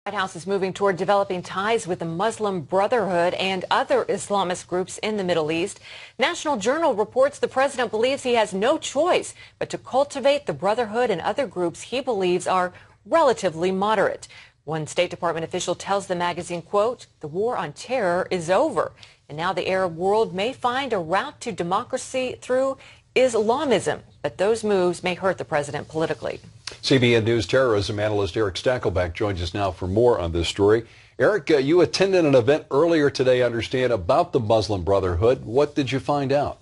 The White House is moving toward developing ties with the Muslim Brotherhood and other Islamist groups in the Middle East. National Journal reports the president believes he has no choice but to cultivate the Brotherhood and other groups he believes are relatively moderate. One State Department official tells the magazine, quote, "The war on terror is over, and now the Arab world may find a route to democracy through Islamism, but those moves may hurt the president politically." CBN News terrorism analyst Eric Stakelback joins us now for more on this story. Eric, you attended an event earlier today, I understand, about the Muslim Brotherhood. What did you find out?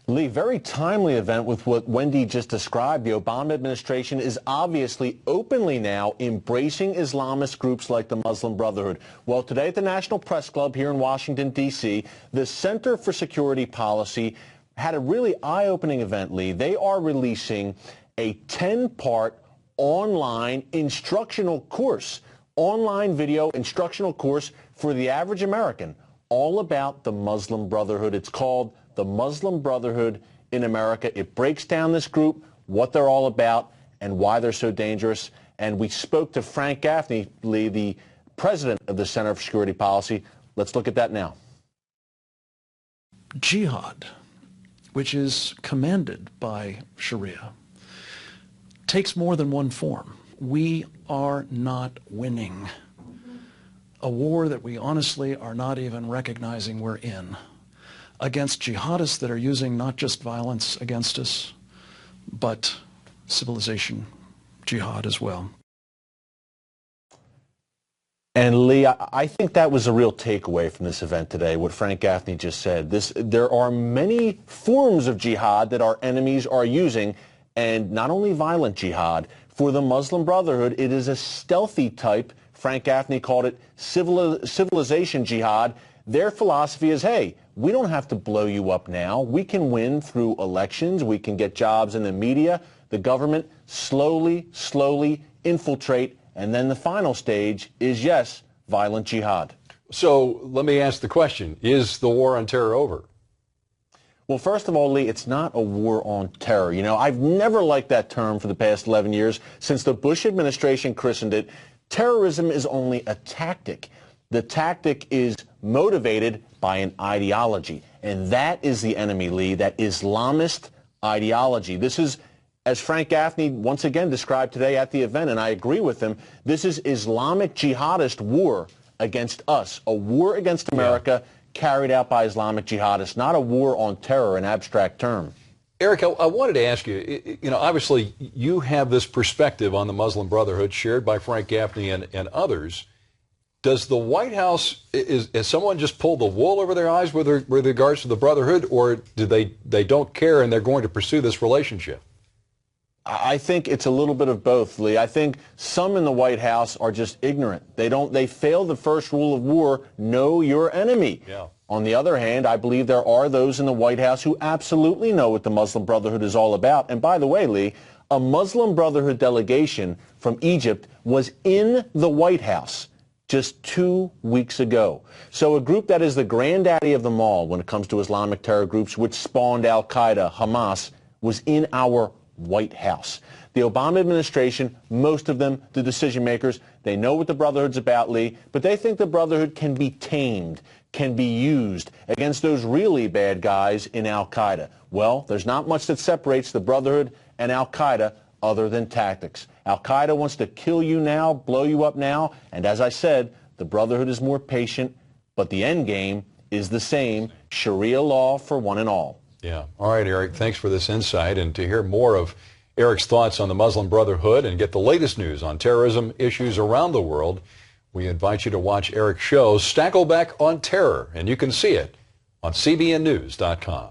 Lee, very timely event with what Wendy just described. The Obama administration is obviously openly now embracing Islamist groups like the Muslim Brotherhood. Well, today at the National Press Club here in Washington, D.C., the Center for Security Policy had a really eye-opening event, Lee. They are releasing a 10-part online instructional course, online video instructional course for the average American, all about the Muslim Brotherhood. It's called The Muslim Brotherhood in America. It breaks down this group, what they're all about, and why they're so dangerous. And we spoke to Frank Gaffney, Lee, the president of the Center for Security Policy. Let's look at that now. Jihad, which is commanded by Shari'ah, takes more than one form. We are not winning a war that we honestly are not even recognizing we're in, against jihadists that are using not just violence against us, but civilization jihad as well. And Lee, I think that was a real takeaway from this event today, what Frank Gaffney just said. There are many forms of jihad that our enemies are using, and not only violent jihad. For the Muslim Brotherhood, it is a stealthy type. Frank Gaffney called it civilization jihad. Their philosophy is, hey, we don't have to blow you up now. We can win through elections. We can get jobs in the media. The government slowly infiltrate. And then the final stage is, yes, violent jihad. So let me ask the question, is the war on terror over? Well, first of all, Lee, it's not a war on terror. You know, I've never liked that term for the past 11 years. Since the Bush administration christened it, terrorism is only a tactic. The tactic is motivated by an ideology, and that is the enemy, Lee, that Islamist ideology. This is, as Frank Gaffney once again described today at the event, and I agree with him, this is Islamic jihadist war against us, a war against America carried out by Islamic jihadists, not a war on terror, an abstract term. Eric, I wanted to ask you, obviously you have this perspective on the Muslim Brotherhood shared by Frank Gaffney and others. Does the White House, has someone just pulled the wool over their eyes with regards to the Brotherhood, or do they don't care and they're going to pursue this relationship? I think it's a little bit of both, Lee. I think some in the White House are just ignorant. They fail the first rule of war, know your enemy. Yeah. On the other hand, I believe there are those in the White House who absolutely know what the Muslim Brotherhood is all about. And by the way, Lee, a Muslim Brotherhood delegation from Egypt was in the White House just 2 weeks ago. So a group that is the granddaddy of them all when it comes to Islamic terror groups, which spawned al-Qaeda, Hamas, was in our White House. The Obama administration, most of them, the decision makers, they know what the Brotherhood's about, Lee, but they think the Brotherhood can be tamed, can be used against those really bad guys in al-Qaeda. Well, there's not much that separates the Brotherhood and al-Qaeda other than tactics. Al-Qaeda wants to kill you now, blow you up now, and as I said, the Brotherhood is more patient, but the end game is the same, Shari'ah law for one and all. Yeah. All right, Eric, thanks for this insight. And to hear more of Eric's thoughts on the Muslim Brotherhood and get the latest news on terrorism issues around the world, we invite you to watch Eric's show, Stakelback on Terror, and you can see it on cbnnews.com.